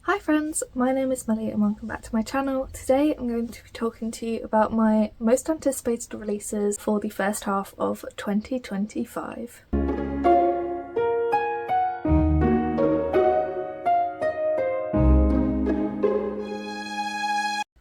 Hi friends, my name is Melly and welcome back to my channel. Today I'm going to be talking to you about my most anticipated releases for the first half of 2025.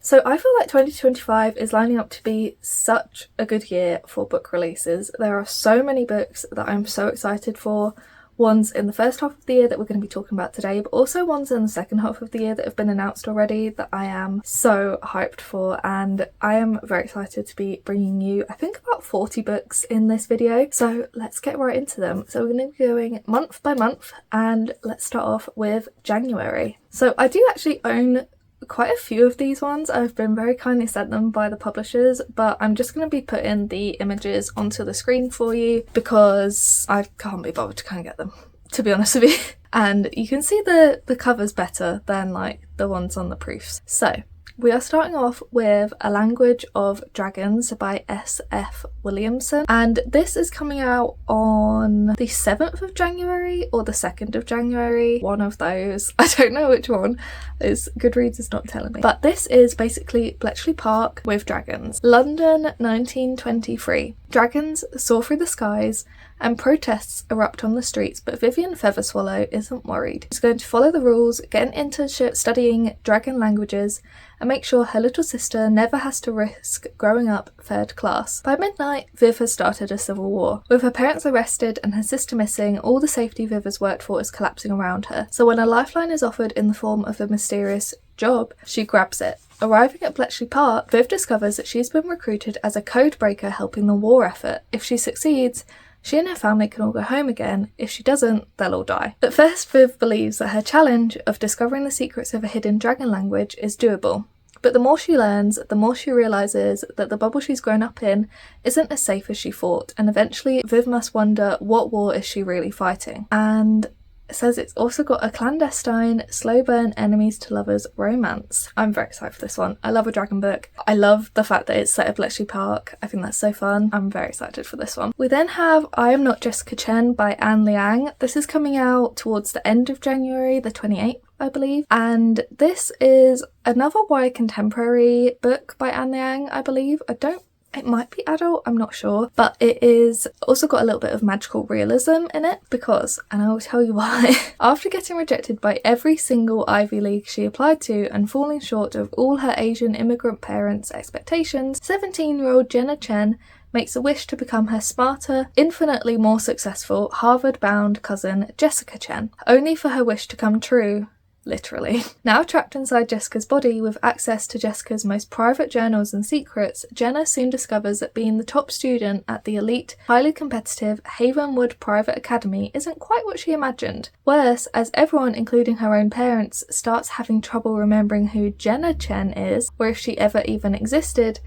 So I feel like 2025 is lining up to be such a good year for book releases. There are so many books that I'm so excited for. Ones in the first half of the year that we're going to be talking about today, but also ones in the second half of the year that have been announced already that I am so hyped for, and I am very excited to be bringing you, I think, about 40 books in this video. So let's get right into them. So we're going to be going month by month, and let's start off with January. So I do actually own quite a few of these ones. I've been very kindly sent them by the publishers, but I'm just going to be putting the images onto the screen for you because I can't be bothered to kind of get them, to be honest with you. And you can see the covers better than like the ones on the proofs. So we are starting off with A Language of Dragons by S.F. Williamson, and this is coming out on the 7th of January or the 2nd of January, one of those. I don't know which one, Goodreads is not telling me. But this is basically Bletchley Park with dragons. London 1923. Dragons soar through the skies and protests erupt on the streets, but Vivian Featherswallow isn't worried. She's going to follow the rules, get an internship studying dragon languages, and make sure her little sister never has to risk growing up third class. By midnight, Viv has started a civil war. With her parents arrested and her sister missing, all the safety Viv has worked for is collapsing around her. So when a lifeline is offered in the form of a mysterious job, she grabs it. Arriving at Bletchley Park, Viv discovers that she's been recruited as a code breaker helping the war effort. If she succeeds, she and her family can all go home again. If she doesn't, they'll all die. At first, Viv believes that her challenge of discovering the secrets of a hidden dragon language is doable. But the more she learns, the more she realises that the bubble she's grown up in isn't as safe as she thought, and eventually Viv must wonder, what war is she really fighting? And it says it's also got a clandestine, slow burn enemies to lovers romance. I'm very excited for this one. I love a dragon book. I love the fact that it's set at Bletchley Park. I think that's so fun. I'm very excited for this one. We then have I Am Not Jessica Chen by Anne Liang. This is coming out towards the end of January, the 28th. I believe, and this is another YA contemporary book by Anne Liang, I believe. It might be adult, I'm not sure, but it is also got a little bit of magical realism in it because, and I will tell you why, after getting rejected by every single Ivy League she applied to and falling short of all her Asian immigrant parents' expectations, 17-year-old Jenna Chen makes a wish to become her smarter, infinitely more successful, Harvard-bound cousin Jessica Chen, only for her wish to come true. Literally. Now trapped inside Jessica's body with access to Jessica's most private journals and secrets, Jenna soon discovers that being the top student at the elite, highly competitive Havenwood Private Academy isn't quite what she imagined. Worse, as everyone, including her own parents, starts having trouble remembering who Jenna Chen is, or if she ever even existed,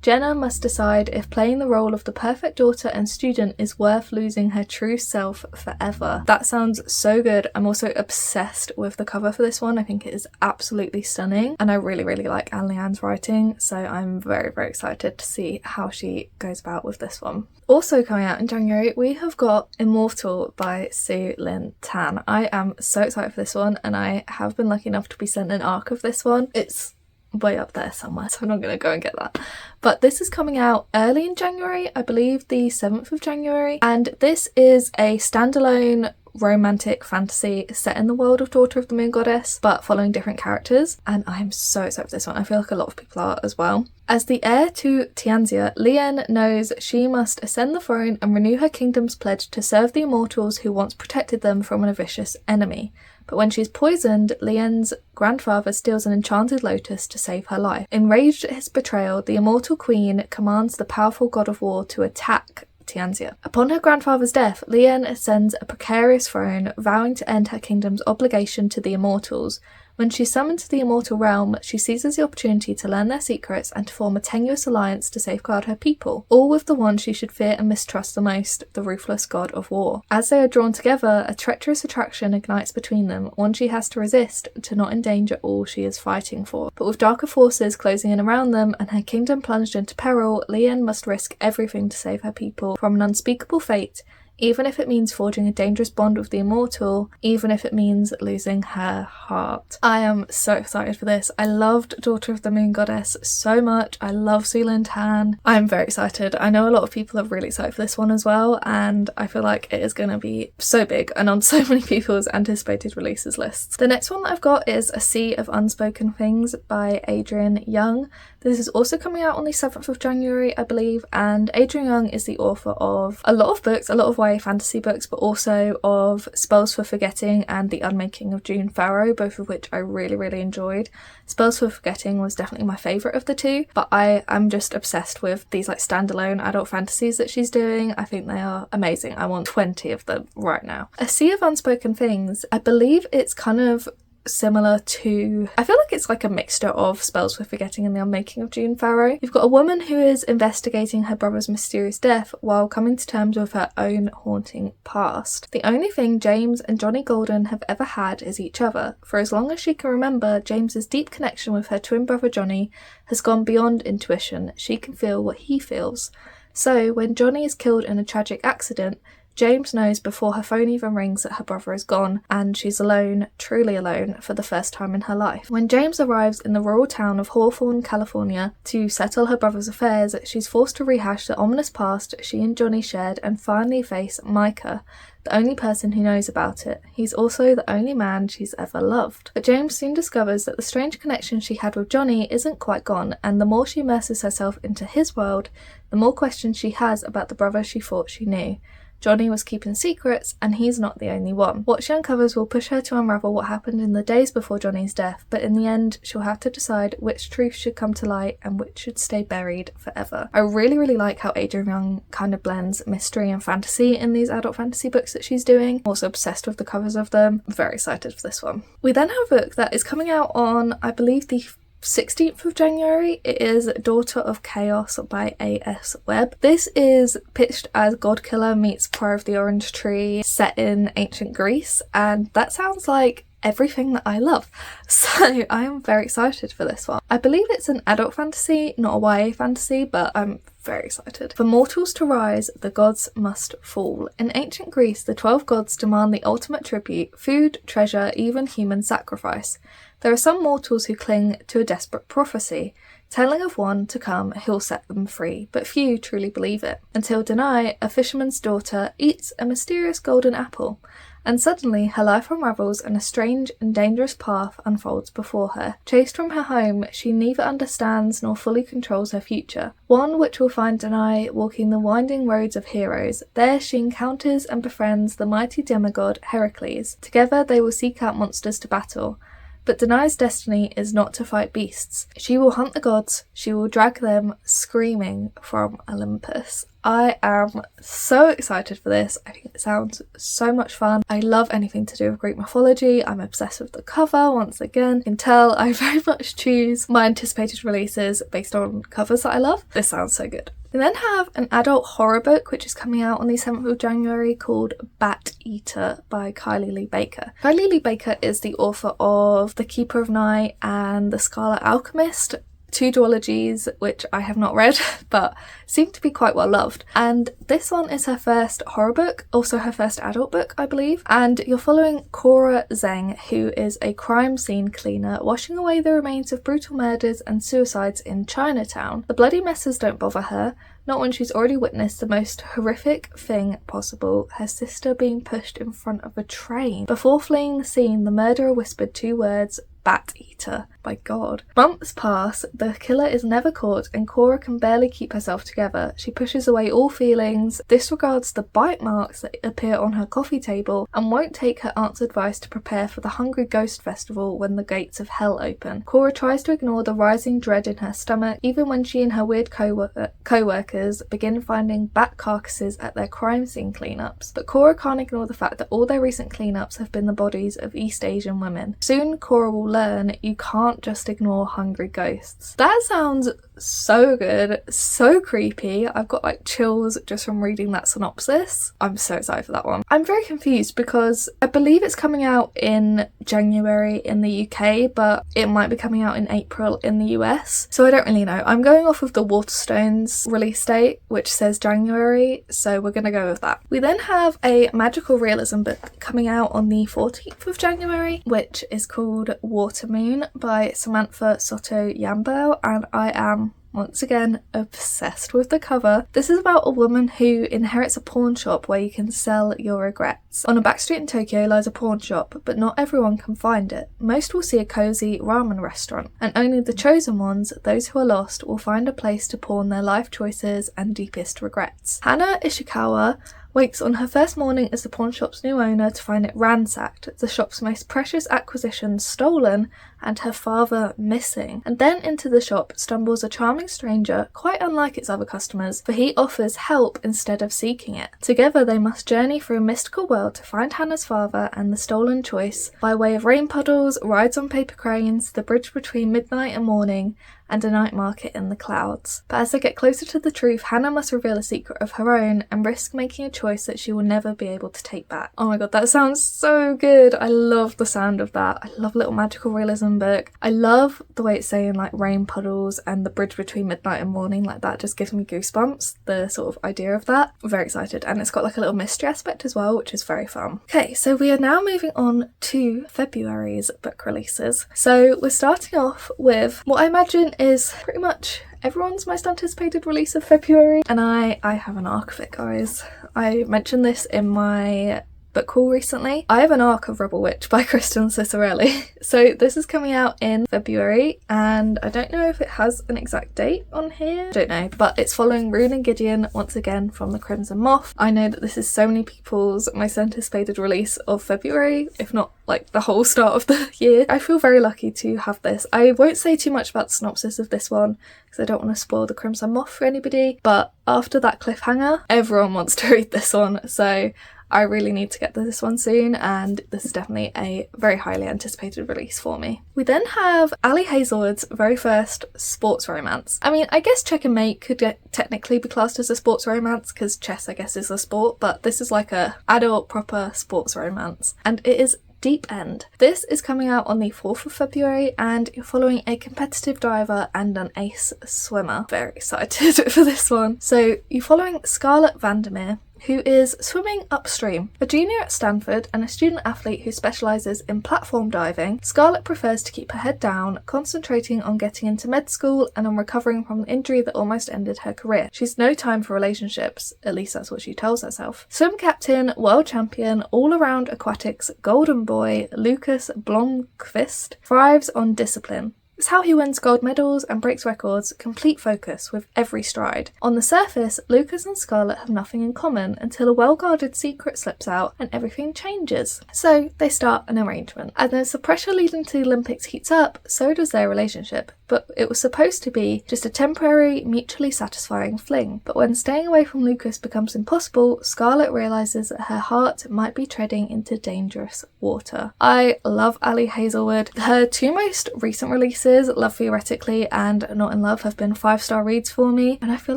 Jenna must decide if playing the role of the perfect daughter and student is worth losing her true self forever. That sounds so good. I'm also obsessed with the cover for this one. I think it is absolutely stunning, and I really, really like Anne Liang's writing, so I'm very, very excited to see how she goes about with this one. Also coming out in January, we have got Immortal by Sue Lynn Tan. I am so excited for this one, and I have been lucky enough to be sent an arc of this one. It's way up there somewhere, so I'm not going to go and get that. But this is coming out early in January, I believe the 7th of January, and this is a standalone romantic fantasy set in the world of Daughter of the Moon Goddess, but following different characters, and I'm so excited for this one. I feel like a lot of people are as well. As the heir to Tianxia, Lian knows she must ascend the throne and renew her kingdom's pledge to serve the immortals who once protected them from a vicious enemy. But when she's poisoned, Lian's grandfather steals an enchanted lotus to save her life. Enraged at his betrayal, the immortal queen commands the powerful god of war to attack Tianxia. Upon her grandfather's death, Lian ascends a precarious throne, vowing to end her kingdom's obligation to the immortals. When she's summoned to the immortal realm, she seizes the opportunity to learn their secrets and to form a tenuous alliance to safeguard her people, all with the one she should fear and mistrust the most, the ruthless god of war. As they are drawn together, a treacherous attraction ignites between them, one she has to resist to not endanger all she is fighting for. But with darker forces closing in around them and her kingdom plunged into peril, Lian must risk everything to save her people from an unspeakable fate, even if it means forging a dangerous bond with the immortal, even if it means losing her heart. I am so excited for this. I loved Daughter of the Moon Goddess so much. I love Sulin Tan. I'm very excited. I know a lot of people are really excited for this one as well, and I feel like it is going to be so big and on so many people's anticipated releases lists. The next one that I've got is A Sea of Unspoken Things by Adrian Young. This is also coming out on the 7th of January, I believe, and Adrian Young is the author of a lot of books, a lot of YA fantasy books, but also of Spells for Forgetting and The Unmaking of June Farrow, both of which I really enjoyed. Spells for Forgetting was definitely my favourite of the two, but I am just obsessed with these like standalone adult fantasies that she's doing. I think they are amazing. I want 20 of them right now. A Sea of Unspoken Things, I believe it's kind of similar to, I feel like it's like a mixture of Spells for Forgetting and The Unmaking of June Farrow. You've got a woman who is investigating her brother's mysterious death while coming to terms with her own haunting past. The only thing James and Johnny Golden have ever had is each other. For as long as she can remember, James's deep connection with her twin brother Johnny has gone beyond intuition. She can feel what he feels. So when Johnny is killed in a tragic accident, James knows before her phone even rings that her brother is gone, and she's alone, truly alone, for the first time in her life. When James arrives in the rural town of Hawthorne, California, to settle her brother's affairs, she's forced to rehash the ominous past she and Johnny shared and finally face Micah, the only person who knows about it. He's also the only man she's ever loved. But James soon discovers that the strange connection she had with Johnny isn't quite gone, and the more she immerses herself into his world, the more questions she has about the brother she thought she knew. Johnny was keeping secrets, and he's not the only one. What she uncovers will push her to unravel what happened in the days before Johnny's death, but in the end, she'll have to decide which truth should come to light and which should stay buried forever. I really like how Adrian Young kind of blends mystery and fantasy in these adult fantasy books that she's doing. Also obsessed with the covers of them. I'm very excited for this one. We then have a book that is coming out on, I believe, the 16th of January. It is Daughter of Chaos by A.S. Webb. This is pitched as Godkiller meets Prayer of the Orange Tree set in ancient Greece, and that sounds like everything that I love. So I am very excited for this one. I believe it's an adult fantasy, not a YA fantasy, but I'm very excited. For mortals to rise, the gods must fall. In ancient Greece, the 12 gods demand the ultimate tribute: food, treasure, even human sacrifice. There are some mortals who cling to a desperate prophecy, telling of one to come who'll set them free, but few truly believe it, until Danae, a fisherman's daughter, eats a mysterious golden apple, and suddenly her life unravels and a strange and dangerous path unfolds before her. Chased from her home, she neither understands nor fully controls her future, one which will find Danae walking the winding roads of heroes. There she encounters and befriends the mighty demigod Heracles. Together they will seek out monsters to battle. But Danae's destiny is not to fight beasts. She will hunt the gods, she will drag them screaming from Olympus. I am so excited for this. I think it sounds so much fun. I love anything to do with Greek mythology. I'm obsessed with the cover, once again. You can tell I very much choose my anticipated releases based on covers that I love. This sounds so good. We then have an adult horror book which is coming out on the 7th of January called Bat Eater by Kylie Lee Baker. Kylie Lee Baker is the author of The Keeper of Night and The Scarlet Alchemist, two duologies which I have not read but seem to be quite well loved. And this one is her first horror book, also her first adult book, I believe. And you're following Cora Zheng, who is a crime scene cleaner washing away the remains of brutal murders and suicides in Chinatown. The bloody messes don't bother her, not when she's already witnessed the most horrific thing possible, her sister being pushed in front of a train. Before fleeing the scene, the murderer whispered two words: Bat Eater. My god. Months pass, the killer is never caught, and Cora can barely keep herself together. She pushes away all feelings, disregards the bite marks that appear on her coffee table, and won't take her aunt's advice to prepare for the Hungry Ghost Festival when the gates of hell open. Cora tries to ignore the rising dread in her stomach, even when she and her weird co-workers begin finding bat carcasses at their crime scene cleanups. But Cora can't ignore the fact that all their recent cleanups have been the bodies of East Asian women. Soon Cora will learn you can't just ignore hungry ghosts. That sounds so good, so creepy. I've got like chills just from reading that synopsis. I'm so excited for that one. I'm very confused because I believe it's coming out in January in the UK, but it might be coming out in April in the US, so I don't really know. I'm going off of the Waterstones release date, which says January, so we're going to go with that. We then have a magical realism book coming out on the 14th of January, which is called Water Moon by Samantha Soto Yambao, and I am once again obsessed with the cover. This is about a woman who inherits a pawn shop where you can sell your regrets. On a back street in Tokyo lies a pawn shop, but not everyone can find it. Most will see a cozy ramen restaurant, and only the chosen ones, those who are lost, will find a place to pawn their life choices and deepest regrets. Hana Ishikawa wakes on her first morning as the pawn shop's new owner to find it ransacked, the shop's most precious acquisitions stolen, and her father missing. And then into the shop stumbles a charming stranger, quite unlike its other customers, for he offers help instead of seeking it. Together they must journey through a mystical world to find Hannah's father and the stolen choice, by way of rain puddles, rides on paper cranes, the bridge between midnight and morning, and a night market in the clouds. But as they get closer to the truth, Hannah must reveal a secret of her own and risk making a choice that she will never be able to take back. Oh my god, that sounds so good. I love the sound of that. I love a little magical realism book. I love the way it's saying like rain puddles and the bridge between midnight and morning. Like that just gives me goosebumps, the sort of idea of that. I'm very excited, and it's got like a little mystery aspect as well, which is very fun. Okay, so we are now moving on to February's book releases. So we're starting off with what I imagine is pretty much everyone's most anticipated release of February, and I have an arc of it, guys. I mentioned this in my book haul recently. I have an arc of Rebel Witch by Kristen Cicerelli. So this is coming out in February, and I don't know if it has an exact date on here. I don't know, but it's following Rune and Gideon once again from the Crimson Moth. I know that this is so many people's most anticipated release of February, if not like the whole start of the year. I feel very lucky to have this. I won't say too much about the synopsis of this one because I don't want to spoil the Crimson Moth for anybody, but after that cliffhanger, everyone wants to read this one, so I really need to get to this one soon, and this is definitely a very highly anticipated release for me. We then have Ali Hazelwood's very first sports romance. I mean, I guess Check and Mate could technically be classed as a sports romance because chess, I guess, is a sport, but this is like a adult proper sports romance, and it is Deep End. This is coming out on the 4th of February, and you're following a competitive diver and an ace swimmer. Very excited for this one. So you're following Scarlett Vandermeer, who is swimming upstream. A junior at Stanford and a student athlete who specialises in platform diving, Scarlett prefers to keep her head down, concentrating on getting into med school and on recovering from an injury that almost ended her career. She's no time for relationships, at least that's what she tells herself. Swim captain, world champion, all-around aquatics golden boy Lucas Blomqvist thrives on discipline. It's how he wins gold medals and breaks records, complete focus with every stride. On the surface, Lucas and Scarlett have nothing in common until a well-guarded secret slips out and everything changes. So they start an arrangement. And as the pressure leading to the Olympics heats up, so does their relationship. But it was supposed to be just a temporary, mutually satisfying fling. But when staying away from Lucas becomes impossible, Scarlett realises that her heart might be treading into dangerous water. I love Ali Hazelwood. Her two most recent releases, Love Theoretically and Not in Love, have been 5-star reads for me, and I feel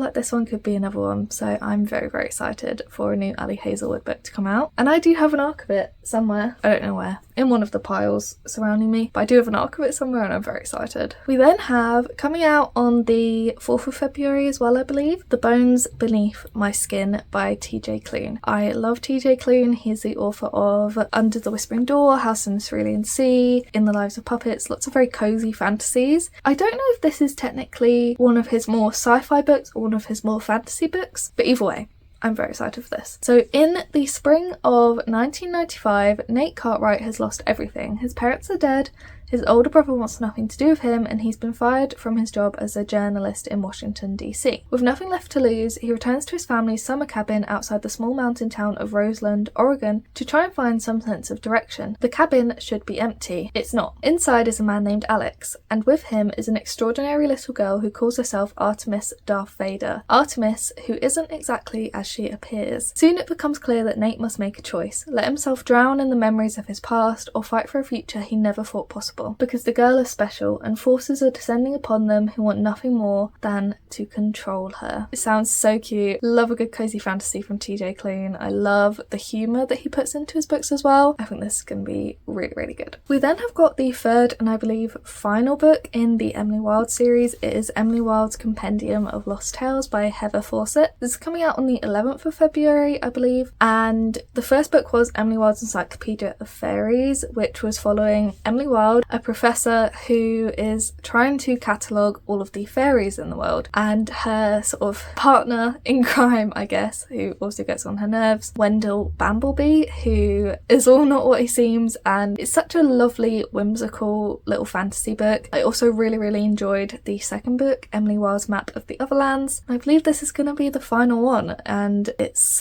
like this one could be another one, so I'm very, very excited for a new Ali Hazelwood book to come out. And I do have an arc of it somewhere, I don't know where, in one of the piles surrounding me, but I do have an arc of it somewhere and I'm very excited. We then have, coming out on the 4th of February as well, I believe, The Bones Beneath My Skin by TJ Klune. I love TJ Klune. He's the author of Under the Whispering Door, House in the Cerulean Sea, In the Lives of Puppets, lots of very cozy fantasies. I don't know if this is technically one of his more sci-fi books or one of his more fantasy books, but either way, I'm very excited for this. So in the spring of 1995, Nate Cartwright has lost everything. His parents are dead, his older brother wants nothing to do with him, and he's been fired from his job as a journalist in Washington, D.C. With nothing left to lose, he returns to his family's summer cabin outside the small mountain town of Roseland, Oregon, to try and find some sense of direction. The cabin should be empty. It's not. Inside is a man named Alex, and with him is an extraordinary little girl who calls herself Artemis Darth Vader. Artemis, who isn't exactly as she appears. Soon it becomes clear that Nate must make a choice. Let himself drown in the memories of his past, or fight for a future he never thought possible possible, because the girl is special and forces are descending upon them who want nothing more than to control her. It sounds so cute. Love a good cozy fantasy from TJ Klune. I love the humour that he puts into his books as well. I think this is going to be really, really good. We then have got the third and I believe final book in the Emily Wilde series. It is Emily Wilde's Compendium of Lost Tales by Heather Fawcett. This is coming out on the 11th of February, I believe, and the first book was Emily Wilde's Encyclopedia of Fairies, which was following Emily Wilde, a professor who is trying to catalogue all of the fairies in the world, and her sort of partner in crime, I guess, who also gets on her nerves, Wendell Bambleby, who is all not what he seems, and it's such a lovely, whimsical little fantasy book. I also really, really enjoyed the second book, Emily Wilde's Map of the Otherlands. I believe this is going to be the final one, and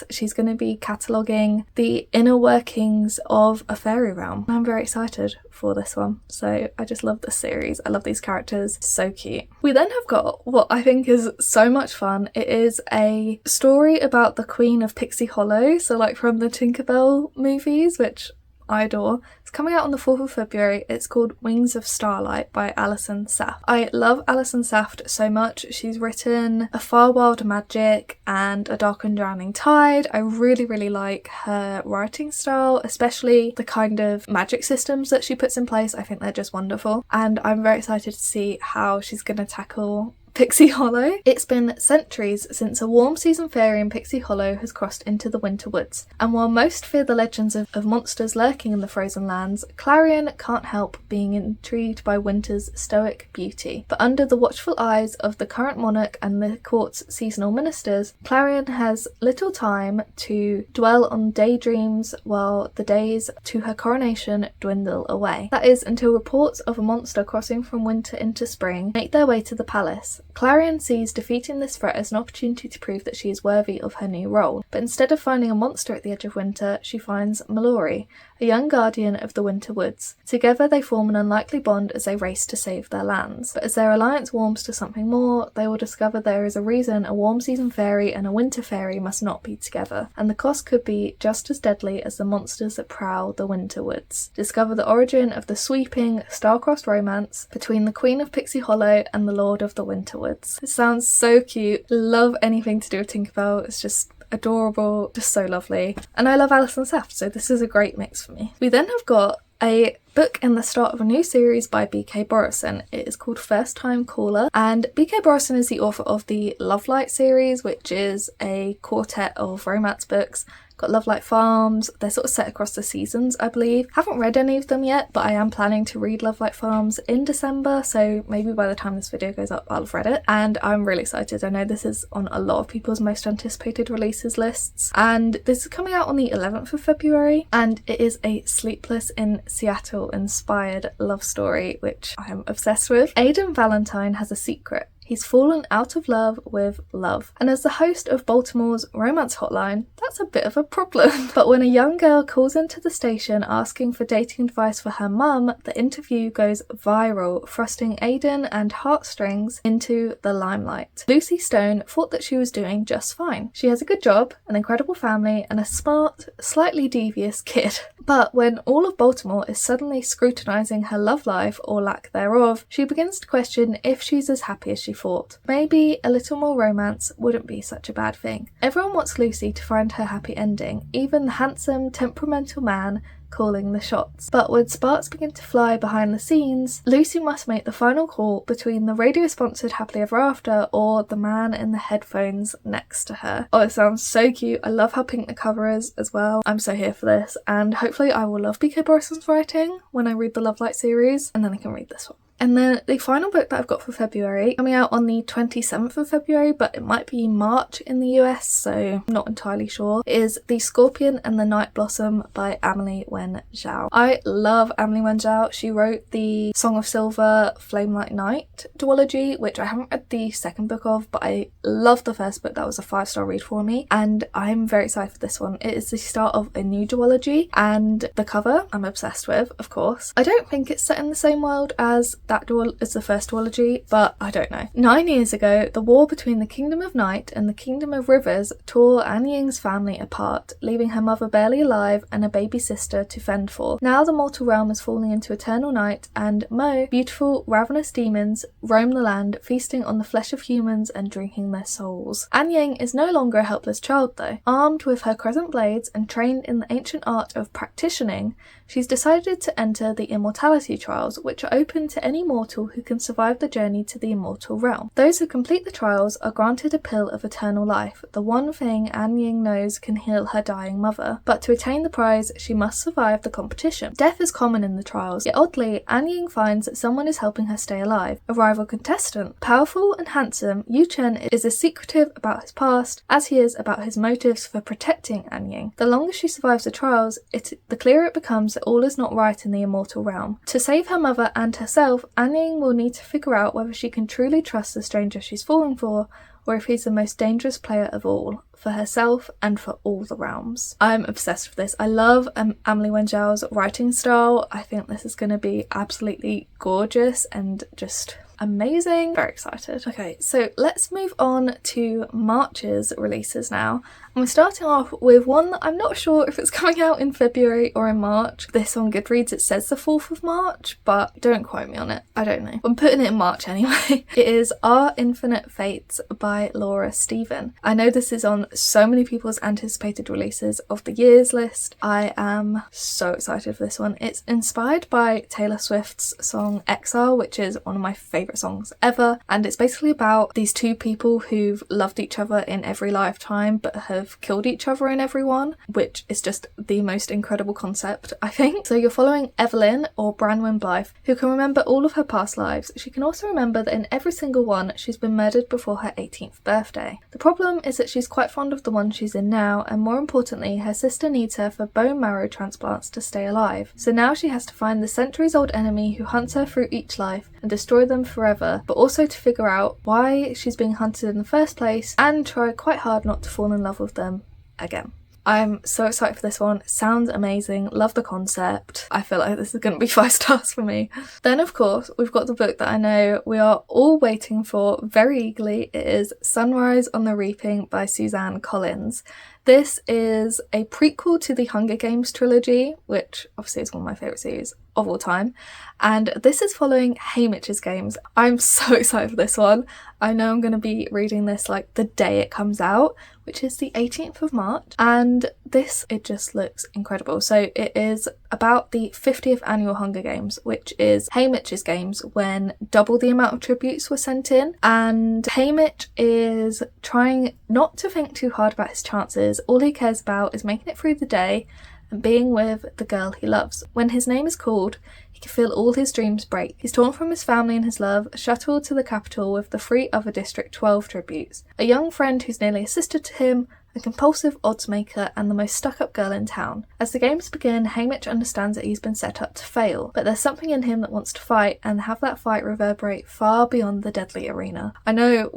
she's going to be cataloguing the inner workings of a fairy realm. I'm very excited for this one. So I just love this series. I love these characters. So cute. We then have got what I think is so much fun. It is a story about the Queen of Pixie Hollow. So like from the Tinkerbell movies, which I adore. It's coming out on the 4th of February. It's called Wings of Starlight by Alison Saft. I love Alison Saft so much. She's written A Far Wilder Magic and A Dark and Drowning Tide. I really, really like her writing style, especially the kind of magic systems that she puts in place. I think they're just wonderful. And I'm very excited to see how she's going to tackle Pixie Hollow. It's been centuries since a warm season fairy in Pixie Hollow has crossed into the winter woods, and while most fear the legends of monsters lurking in the frozen lands, Clarion can't help being intrigued by winter's stoic beauty. But under the watchful eyes of the current monarch and the court's seasonal ministers, Clarion has little time to dwell on daydreams while the days to her coronation dwindle away. That is until reports of a monster crossing from winter into spring make their way to the palace. Clarion sees defeating this threat as an opportunity to prove that she is worthy of her new role, but instead of finding a monster at the edge of winter, she finds Mallory, a young guardian of the winter woods. Together they form an unlikely bond as they race to save their lands. But as their alliance warms to something more, they will discover there is a reason a warm season fairy and a winter fairy must not be together, and the cost could be just as deadly as the monsters that prowl the winter woods. Discover the origin of the sweeping, star-crossed romance between the Queen of Pixie Hollow and the Lord of the Winter Woods. It sounds so cute. Love anything to do with Tinkerbell. It's just adorable, just so lovely. And I love Alison Saft, so this is a great mix for me. We then have got a book in the start of a new series by B.K. Borison. It is called First Time Caller, and B.K. Borison is the author of the Lovelight series, which is a quartet of romance books. Got Lovelight Farms. They're sort of set across the seasons, I believe. Haven't read any of them yet, but I am planning to read Lovelight Farms in December, so maybe by the time this video goes up I'll have read it, and I'm really excited. I know this is on a lot of people's most anticipated releases lists, and this is coming out on the 11th of February, and it is a Sleepless in Seattle inspired love story, which I am obsessed with. Aidan Valentine has a secret. He's fallen out of love with love. And as the host of Baltimore's romance hotline, that's a bit of a problem. But when a young girl calls into the station asking for dating advice for her mum, the interview goes viral, thrusting Aidan and Heartstrings into the limelight. Lucy Stone thought that she was doing just fine. She has a good job, an incredible family, and a smart, slightly devious kid. But when all of Baltimore is suddenly scrutinising her love life, or lack thereof, she begins to question if she's as happy as she thought. Maybe a little more romance wouldn't be such a bad thing. Everyone wants Lucy to find her happy ending, even the handsome, temperamental man calling the shots. But when sparks begin to fly behind the scenes, Lucy must make the final call between the radio-sponsored Happily Ever After or the man in the headphones next to her. Oh, it sounds so cute. I love how pink the cover is as well. I'm so here for this, and hopefully I will love B.K. Borison's writing when I read the Lovelight series, and then I can read this one. And then the final book that I've got for February, coming out on the 27th of February, but it might be March in the US, so I'm not entirely sure, is The Scorpion and the Night Blossom by Amelie Wen Zhao. I love Amelie Wen Zhao. She wrote the Song of Silver, Flame Like Night duology, which I haven't read the second book of, but I love the first book. That was a 5-star read for me, and I'm very excited for this one. It is the start of a new duology, and the cover I'm obsessed with, of course. I don't think it's set in the same world as that as the first duology, but I don't know. 9 years ago, the war between the Kingdom of Night and the Kingdom of Rivers tore An Ying's family apart, leaving her mother barely alive and a baby sister to fend for. Now the mortal realm is falling into eternal night, and Mo, beautiful, ravenous demons roam the land, feasting on the flesh of humans and drinking their souls. An Ying is no longer a helpless child though. Armed with her crescent blades and trained in the ancient art of practitioning, she's decided to enter the immortality trials, which are open to any mortal who can survive the journey to the immortal realm. Those who complete the trials are granted a pill of eternal life, the one thing An Ying knows can heal her dying mother. But to attain the prize, she must survive the competition. Death is common in the trials, yet oddly, An Ying finds that someone is helping her stay alive, a rival contestant. Powerful and handsome, Yu Chen is as secretive about his past as he is about his motives for protecting An Ying. The longer she survives the trials, the clearer it becomes that all is not right in the immortal realm. To save her mother and herself, An Ying will need to figure out whether she can truly trust the stranger she's falling for, or if he's the most dangerous player of all, for herself and for all the realms. I'm obsessed with this. I love Amelie Wengel's writing style. I think this is going to be absolutely gorgeous and just amazing. Very excited. Okay, so let's move on to March's releases now. And we're starting off with one that I'm not sure if it's coming out in February or in March. This on Goodreads, it says the 4th of March, but don't quote me on it. I don't know. I'm putting it in March anyway. It is Our Infinite Fates by Laura Steven. I know this is on so many people's anticipated releases of the year's list. I am so excited for this one. It's inspired by Taylor Swift's song Exile, which is one of my favourite songs ever. And it's basically about these two people who've loved each other in every lifetime, but have killed each other in every one, which is just the most incredible concept, I think. So you're following Evelyn, or Branwen Blythe, who can remember all of her past lives. She can also remember that in every single one she's been murdered before her 18th birthday. The problem is that she's quite fond of the one she's in now, and more importantly, her sister needs her for bone marrow transplants to stay alive. So now she has to find the centuries-old enemy who hunts her through each life and destroy them forever, but also to figure out why she's being hunted in the first place and try quite hard not to fall in love with them again. I'm so excited for this one. Sounds amazing. Love the concept. I feel like this is going to be 5 stars for me. Then, of course, we've got the book that I know we are all waiting for very eagerly. It is Sunrise on the Reaping by Suzanne Collins. This is a prequel to the Hunger Games trilogy, which obviously is one of my favourite series of all time. And this is following Haymitch's Games. I'm so excited for this one. I know I'm going to be reading this like the day it comes out, which is the 18th of March. And it just looks incredible. So it is about the 50th annual Hunger Games, which is Haymitch's Games when double the amount of tributes were sent in. And Haymitch is trying not to think too hard about his chances. All he cares about is making it through the day and being with the girl he loves. When his name is called, he can feel all his dreams break. He's torn from his family and his love, shuttled to the capital with the 3 other District 12 tributes. A young friend who's nearly a sister to him, a compulsive odds maker, and the most stuck-up girl in town. As the games begin, Haymitch understands that he's been set up to fail, but there's something in him that wants to fight and have that fight reverberate far beyond the deadly arena. I know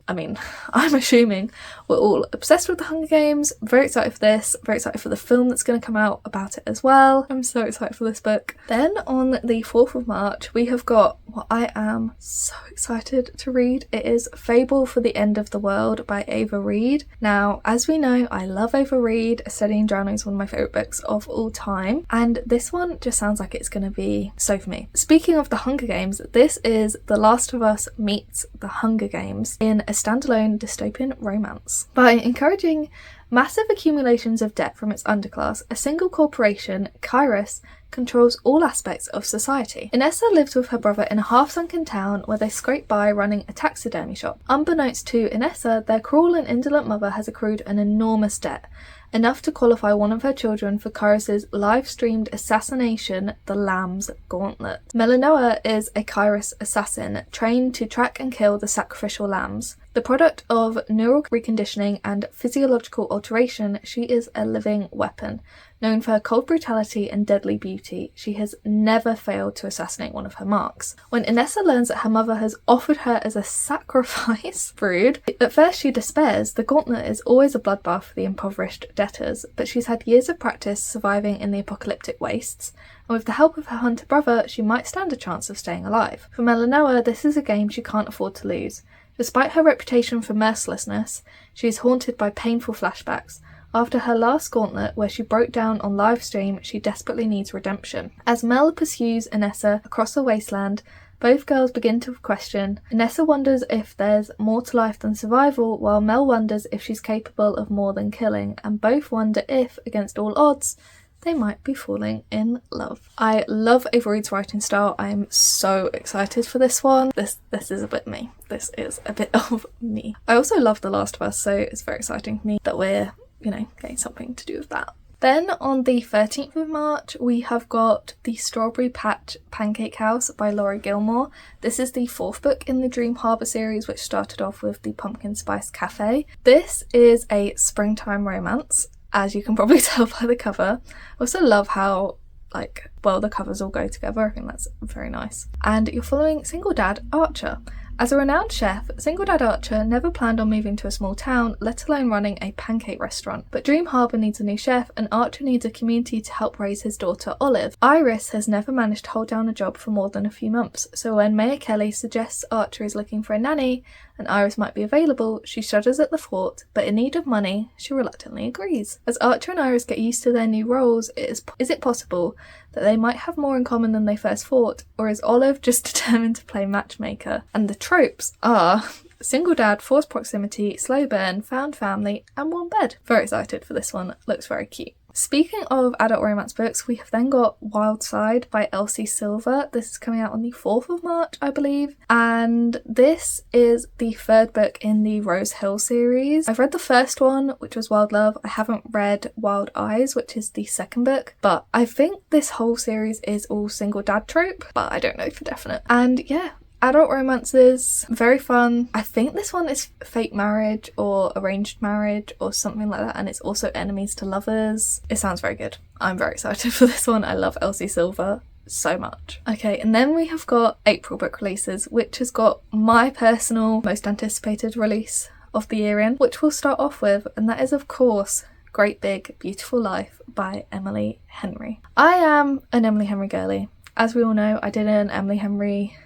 I'm assuming we're all obsessed with the Hunger Games. Very excited for this, very excited for the film that's going to come out about it as well. I'm so excited for this book. Then on the 4th of March, we have got what I am so excited to read. It is Fable for the End of the World by Ava Reid. Now, as we know, I love Ava Reid. Studying Drowning is one of my favourite books of all time, and this one just sounds like it's going to be so for me. Speaking of the Hunger Games, this is The Last of Us meets The Hunger Games in a standalone dystopian romance. By encouraging massive accumulations of debt from its underclass, a single corporation, Kairos, controls all aspects of society. Inessa lives with her brother in a half-sunken town where they scrape by running a taxidermy shop. Unbeknownst to Inessa, their cruel and indolent mother has accrued an enormous debt, enough to qualify one of her children for Kairos' live-streamed assassination, the Lamb's Gauntlet. Melinoa is a Kairos assassin, trained to track and kill the sacrificial lambs. The product of neural reconditioning and physiological alteration, she is a living weapon. Known for her cold brutality and deadly beauty, she has never failed to assassinate one of her marks. When Inessa learns that her mother has offered her as a sacrifice, rude, at first she despairs. The gauntlet is always a bloodbath for the impoverished debtors, but she's had years of practice surviving in the apocalyptic wastes, and with the help of her hunter brother, she might stand a chance of staying alive. For Melinoa, this is a game she can't afford to lose. Despite her reputation for mercilessness, she is haunted by painful flashbacks. After her last gauntlet, where she broke down on live stream, she desperately needs redemption. As Mel pursues Inessa across the wasteland, both girls begin to question. Inessa wonders if there's more to life than survival, while Mel wonders if she's capable of more than killing, and both wonder if, against all odds, they might be falling in love. I love Ava Reid's writing style. I'm so excited for this one. This is a bit me. This is a bit of me. I also love The Last of Us, so it's very exciting for me that we're, getting something to do with that. Then on the 13th of March, we have got The Strawberry Patch Pancake House by Laurie Gilmore. This is the 4th book in the Dream Harbour series, which started off with the Pumpkin Spice Cafe. This is a springtime romance, as you can probably tell by the cover. I also love how, the covers all go together. I think that's very nice. And you're following single dad Archer. As a renowned chef, single dad Archer never planned on moving to a small town, let alone running a pancake restaurant. But Dream Harbour needs a new chef, and Archer needs a community to help raise his daughter Olive. Iris has never managed to hold down a job for more than a few months, so when Maya Kelly suggests Archer is looking for a nanny, and Iris might be available, she shudders at the thought, but in need of money, she reluctantly agrees. As Archer and Iris get used to their new roles, is it possible that they might have more in common than they first thought, or is Olive just determined to play matchmaker? And the tropes are single dad, forced proximity, slow burn, found family, and one bed. Very excited for this one, looks very cute. Speaking of adult romance books, we have then got Wild Side by Elsie Silver. This is coming out on the 4th of March, I believe, and this is the 3rd book in the Rose Hill series. I've read the first one, which was Wild Love. I haven't read Wild Eyes, which is the 2nd book, but I think this whole series is all single dad trope, but I don't know for definite. And yeah, adult romances, very fun. I think this one is fake marriage or arranged marriage or something like that, and it's also enemies to lovers. It sounds very good. I'm very excited for this one. I love Elsie Silver so much. Okay, and then we have got April book releases, which has got my personal most anticipated release of the year in, which we'll start off with, and that is of course Great Big Beautiful Life by Emily Henry. I am an Emily Henry girly. As we all know, I did an Emily Henry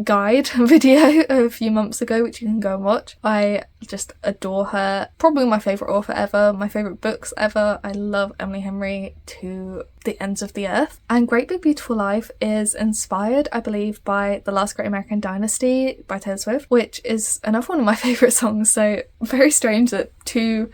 guide video a few months ago, which you can go and watch. I just adore her. Probably my favourite author ever, my favourite books ever. I love Emily Henry to the ends of the earth. And Great Big Beautiful Life is inspired, I believe, by The Last Great American Dynasty by Taylor Swift, which is another one of my favourite songs. So very strange that two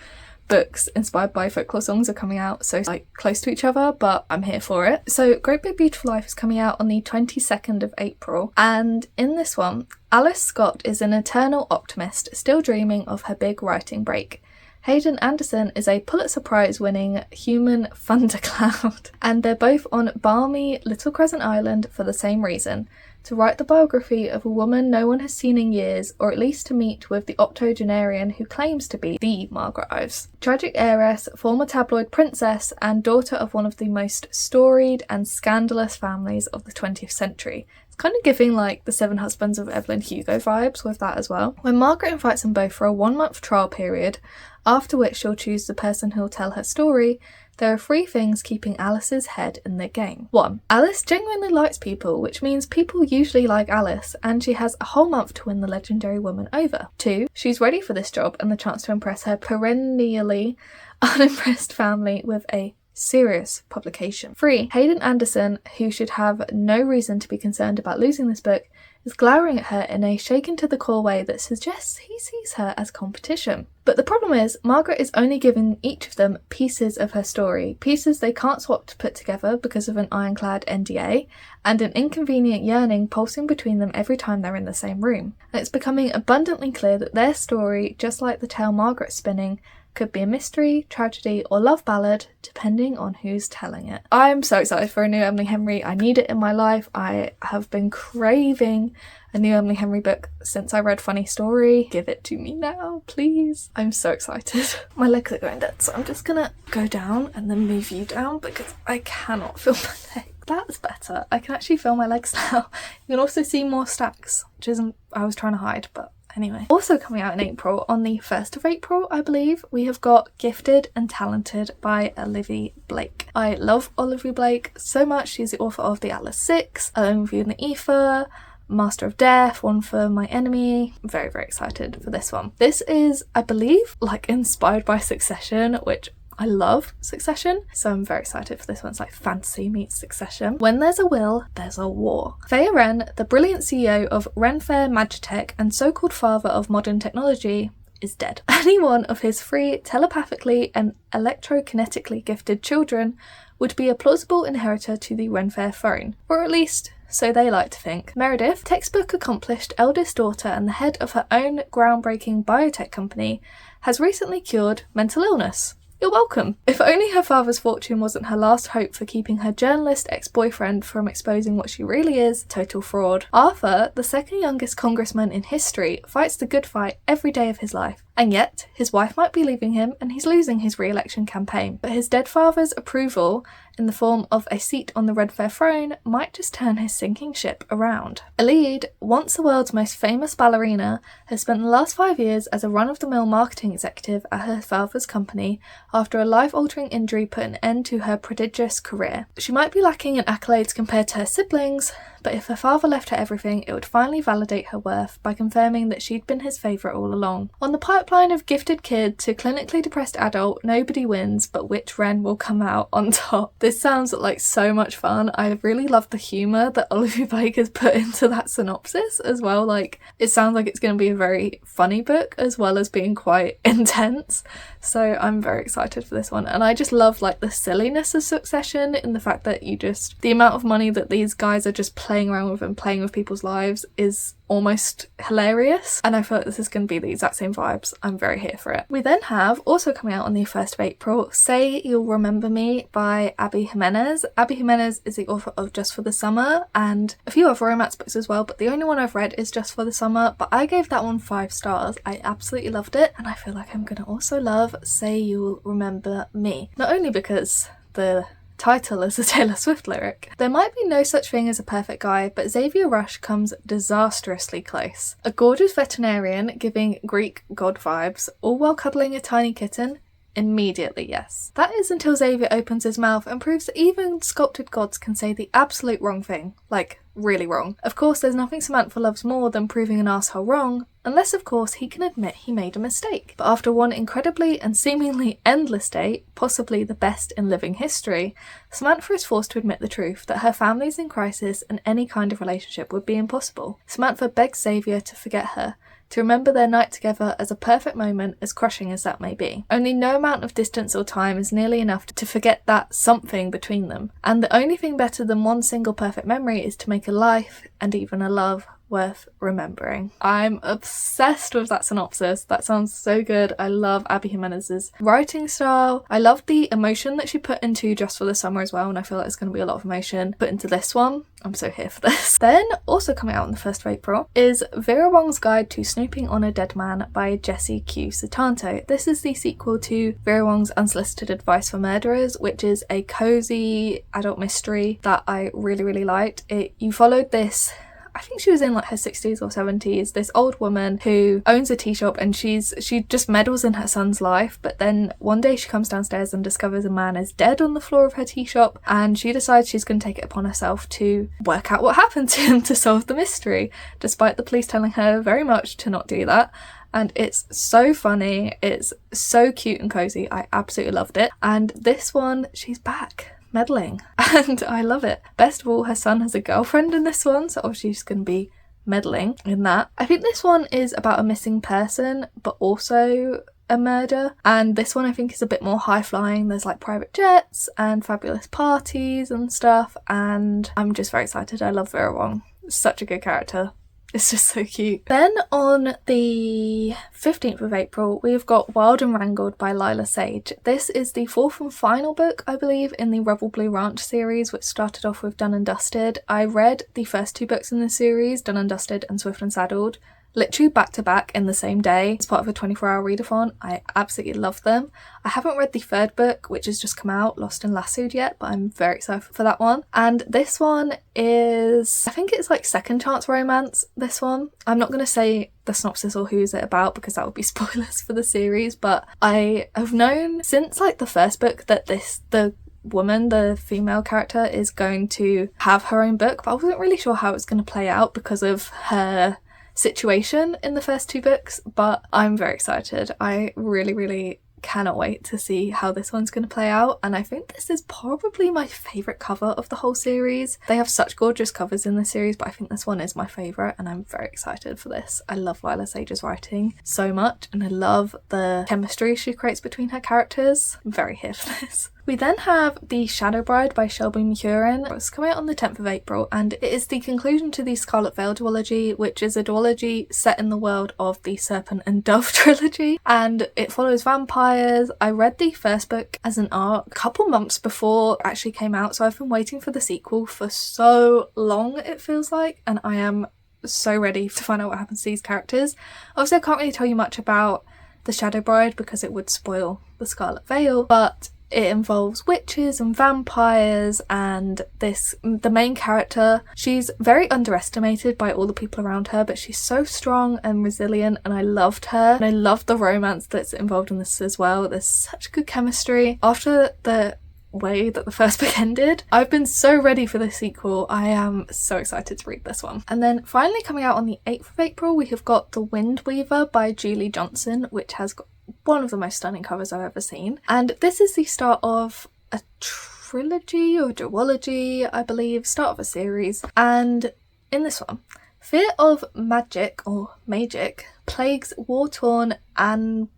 books inspired by folklore songs are coming out so close to each other, but I'm here for it. So Great Big Beautiful Life is coming out on the 22nd of April, and in this one, Alice Scott is an eternal optimist, still dreaming of her big writing break. Hayden Anderson is a Pulitzer Prize winning human thundercloud, and they're both on balmy Little Crescent Island for the same reason: to write the biography of a woman no one has seen in years, or at least to meet with the octogenarian who claims to be the Margaret Ives. Tragic heiress, former tabloid princess, and daughter of one of the most storied and scandalous families of the 20th century. It's kind of giving the Seven Husbands of Evelyn Hugo vibes with that as well. When Margaret invites them both for a 1-month trial period, after which she'll choose the person who'll tell her story, there are 3 things keeping Alice's head in the game. 1. Alice genuinely likes people, which means people usually like Alice, and she has a whole month to win the legendary woman over. 2. She's ready for this job and the chance to impress her perennially unimpressed family with a serious publication. 3. Hayden Anderson, who should have no reason to be concerned about losing this book, is glowering at her in a shaken to the core way that suggests he sees her as competition. But the problem is, Margaret is only giving each of them pieces of her story, pieces they can't swap to put together because of an ironclad NDA, and an inconvenient yearning pulsing between them every time they're in the same room. And it's becoming abundantly clear that their story, just like the tale Margaret's spinning, could be a mystery, tragedy, or love ballad, depending on who's telling it. I'm so excited for a new Emily Henry. I need it in my life. I have been craving a new Emily Henry book since I read Funny Story. Give it to me now, please. I'm so excited. My legs are going dead, so I'm just gonna go down and then move you down because I cannot feel my legs. That's better. I can actually feel my legs now. You can also see more stacks, which isn't I was trying to hide, but I Anyway, also coming out in April, on the 1st of April, I believe, we have got Gifted and Talented by Olivia Blake. I love Olivia Blake so much. She's the author of The Atlas Six, Alone with You in the Ether, Master of Death, One for My Enemy. I'm very, very excited for this one. This is, I believe, like inspired by Succession, which I love Succession, so I'm very excited for this one. It's like fantasy meets Succession. When there's a will, there's a war. Faya Ren, the brilliant CEO of Renfair Magitech and so-called father of modern technology, is dead. Any one of his 3 telepathically and electrokinetically gifted children would be a plausible inheritor to the Renfair throne, or at least so they like to think. Meredith, textbook accomplished eldest daughter and the head of her own groundbreaking biotech company, has recently cured mental illness. You're welcome. If only her father's fortune wasn't her last hope for keeping her journalist ex-boyfriend from exposing what she really is, total fraud. Arthur, the second youngest congressman in history, fights the good fight every day of his life. And yet, his wife might be leaving him and he's losing his re-election campaign. But his dead father's approval, in the form of a seat on the Renfair throne, might just turn his sinking ship around. Alid, once the world's most famous ballerina, has spent the last 5 years as a run-of-the-mill marketing executive at her father's company after a life-altering injury put an end to her prodigious career. She might be lacking in accolades compared to her siblings, but if her father left her everything, it would finally validate her worth by confirming that she'd been his favourite all along. On the pipeline of gifted kid to clinically depressed adult, nobody wins, but which Ren will come out on top. This sounds like so much fun. I really love the humour that Olivia Blake has put into that synopsis as well. Like, it sounds like it's going to be a very funny book as well as being quite intense. So I'm very excited for this one. And I just love like the silliness of Succession in the fact that the amount of money that these guys are just playing around with and playing with people's lives is almost hilarious, and I feel like this is going to be the exact same vibes. I'm very here for it. We then have, also coming out on the 1st of April, Say You'll Remember Me by Abby Jimenez. Abby Jimenez is the author of Just for the Summer and a few other romance books as well, but the only one I've read is Just for the Summer, but I gave that one 5 stars. I absolutely loved it, and I feel like I'm going to also love Say You'll Remember Me. Not only because the title is a Taylor Swift lyric. There might be no such thing as a perfect guy, but Xavier Rush comes disastrously close. A gorgeous veterinarian giving Greek god vibes, all while cuddling a tiny kitten? Immediately yes. That is until Xavier opens his mouth and proves that even sculpted gods can say the absolute wrong thing. Like, really wrong. Of course, there's nothing Samantha loves more than proving an asshole wrong, unless of course he can admit he made a mistake. But after one incredibly and seemingly endless date, possibly the best in living history, Samantha is forced to admit the truth that her family is in crisis and any kind of relationship would be impossible. Samantha begs Xavier to forget her, to remember their night together as a perfect moment, as crushing as that may be. Only no amount of distance or time is nearly enough to forget that something between them. And the only thing better than one single perfect memory is to make a life, and even a love, worth remembering. I'm obsessed with that synopsis. That sounds so good. I love Abby Jimenez's writing style. I love the emotion that she put into Just for the Summer as well, and I feel like there's going to be a lot of emotion put into this one. I'm so here for this. Then, also coming out on the 1st of April, is Vera Wong's Guide to Snooping on a Dead Man by Jessie Q. Sutanto. This is the sequel to Vera Wong's Unsolicited Advice for Murderers, which is a cozy adult mystery that I really, really liked. You followed this, I think she was in like her 60s or 70s, this old woman who owns a tea shop, and she just meddles in her son's life, but then one day she comes downstairs and discovers a man is dead on the floor of her tea shop, and she decides she's going to take it upon herself to work out what happened to him to solve the mystery, despite the police telling her very much to not do that. And it's so funny, it's so cute and cozy. I absolutely loved it. And this one, she's back meddling, and I love it. Best of all, her son has a girlfriend in this one, so obviously she's going to be meddling in that. I think this one is about a missing person, but also a murder, and this one I think is a bit more high-flying. There's like private jets and fabulous parties and stuff, and I'm just very excited. I love Vera Wong. Such a good character. It's just so cute. Then on the 15th of April, we've got Wild and Wrangled by Lila Sage. This is the 4th and final book, I believe, in the Rebel Blue Ranch series, which started off with Done and Dusted. I read the first 2 books in the series, Done and Dusted and Swift and Saddled. literally back to back in the same day as part of a 24-hour readathon. I absolutely love them. I haven't read the third book, which has just come out, Lost and Lassoed, yet, but I'm very excited for that one. And this one is, I think it's like second chance romance, this one. I'm not going to say the synopsis or who's it about because that would be spoilers for the series, but I have known since like the first book that the woman, the female character, is going to have her own book, but I wasn't really sure how it's going to play out because of her situation in the first two books, but I'm very excited. I really cannot wait to see how this one's going to play out, and I think this is probably my favourite cover of the whole series. They have such gorgeous covers in the series, but I think this one is my favourite, and I'm very excited for this. I love Lila Sage's writing so much, and I love the chemistry she creates between her characters. I'm very here for this. We then have The Shadow Bride by Shelby McEwen. It's coming out on the 10th of April, and it is the conclusion to the Scarlet Veil duology, which is a duology set in the world of the Serpent and Dove trilogy, and it follows vampires. I read the first book as an arc a couple months before it actually came out, so I've been waiting for the sequel for so long, it feels like, and I am so ready to find out what happens to these characters. Obviously, I can't really tell you much about The Shadow Bride because it would spoil The Scarlet Veil, but it involves witches and vampires, and the main character, she's very underestimated by all the people around her, but she's so strong and resilient, and I loved her, and I loved the romance that's involved in this as well. There's such good chemistry. After the way that the first book ended, I've been so ready for the sequel. I am so excited to read this one. And then finally coming out on the 8th of April, we have got The Wind Weaver by Julie Johnson, which has got one of the most stunning covers I've ever seen. And this is the start of a trilogy or duology, I believe, start of a series. And in this one, fear of magic or magic plagues war-torn Anvin.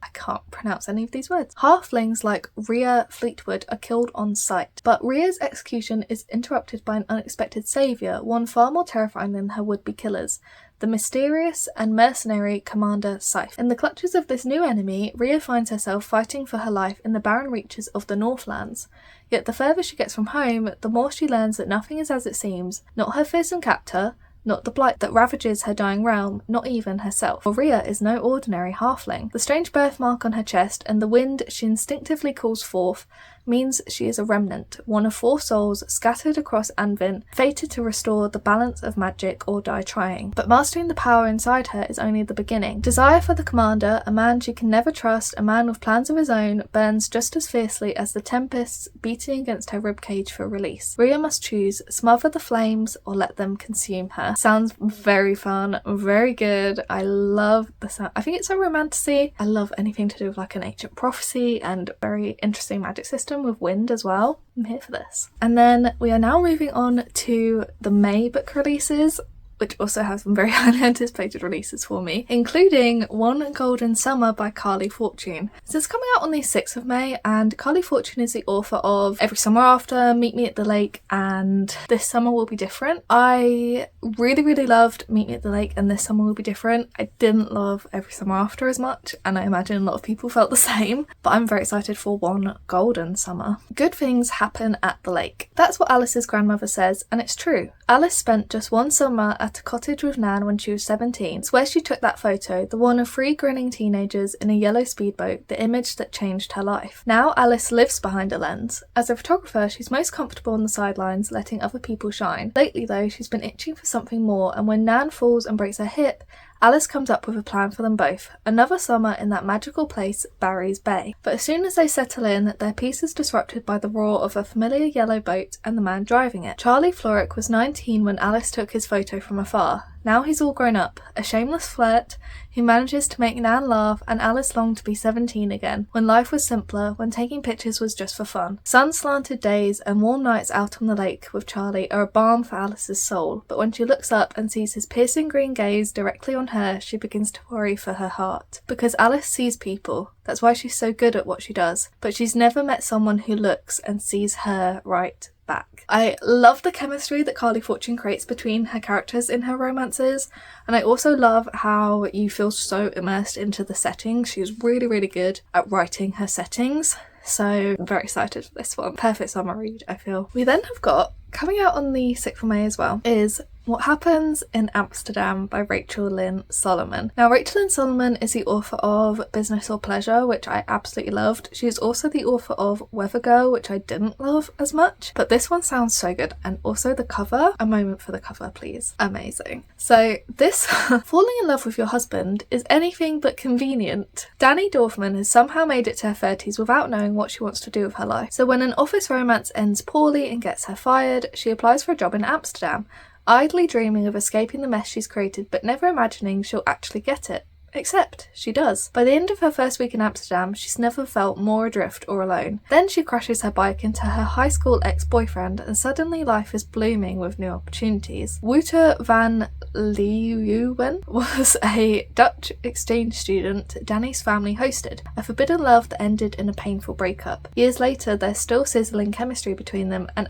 I can't pronounce any of these words. Halflings like Rhea Fleetwood are killed on sight, but Rhea's execution is interrupted by an unexpected saviour, one far more terrifying than her would-be killers, the mysterious and mercenary Commander Scythe. In the clutches of this new enemy, Rhea finds herself fighting for her life in the barren reaches of the Northlands. Yet the further she gets from home, the more she learns that nothing is as it seems, not her fearsome captor, not the blight that ravages her dying realm, not even herself. For Rhea is no ordinary halfling. The strange birthmark on her chest and the wind she instinctively calls forth means she is a remnant, one of 4 souls scattered across Anvin, fated to restore the balance of magic or die trying. But mastering the power inside her is only the beginning. Desire for the commander, a man she can never trust, a man with plans of his own, burns just as fiercely as the tempests beating against her ribcage for release. Rhea must choose, smother the flames or let them consume her. Sounds very fun, very good. I love the sound. I think it's a romantasy. I love anything to do with like an ancient prophecy and very interesting magic system with wind as well. I'm here for this. And then we are now moving on to the May book releases, which also has some very highly anticipated releases for me, including One Golden Summer by Carly Fortune. So it's coming out on the 6th of May, and Carly Fortune is the author of Every Summer After, Meet Me at the Lake, and This Summer Will Be Different. I really loved Meet Me at the Lake and This Summer Will Be Different. I didn't love Every Summer After as much, and I imagine a lot of people felt the same, but I'm very excited for One Golden Summer. Good things happen at the lake. That's what Alice's grandmother says, and it's true. Alice spent just one summer at a cottage with Nan when she was 17. It's where she took that photo, the one of 3 grinning teenagers in a yellow speedboat, the image that changed her life. Now Alice lives behind a lens. As a photographer, she's most comfortable on the sidelines, letting other people shine. Lately though, she's been itching for something more, and when Nan falls and breaks her hip, Alice comes up with a plan for them both. Another summer in that magical place, Barry's Bay. But as soon as they settle in, their peace is disrupted by the roar of a familiar yellow boat and the man driving it. Charlie Florrick was 19 when Alice took his photo from afar. Now he's all grown up, a shameless flirt who manages to make Nan laugh, and Alice longed to be 17 again, when life was simpler, when taking pictures was just for fun. Sun-slanted days and warm nights out on the lake with Charlie are a balm for Alice's soul, but when she looks up and sees his piercing green gaze directly on her, she begins to worry for her heart. Because Alice sees people, that's why she's so good at what she does, but she's never met someone who looks and sees her right back. I love the chemistry that Carly Fortune creates between her characters in her romances, and I also love how you feel so immersed into the settings. She's really good at writing her settings, so I'm very excited for this one. Perfect summer read, I feel. We then have got, coming out on the 6th of May as well, is What Happens in Amsterdam by Rachel Lynn Solomon. Now, Rachel Lynn Solomon is the author of Business or Pleasure, which I absolutely loved. She is also the author of Weather Girl, which I didn't love as much, but this one sounds so good. And also the cover, a moment for the cover please. Amazing. So this falling in love with your husband is anything but convenient. Danny Dorfman has somehow made it to her 30s without knowing what she wants to do with her life. So when an office romance ends poorly and gets her fired, she applies for a job in Amsterdam, idly dreaming of escaping the mess she's created but never imagining she'll actually get it. Except she does. By the end of her first week in Amsterdam, she's never felt more adrift or alone. Then she crashes her bike into her high school ex-boyfriend and suddenly life is blooming with new opportunities. Wouter van Leeuwen was a Dutch exchange student Danny's family hosted, a forbidden love that ended in a painful breakup. Years later, there's still sizzling chemistry between them and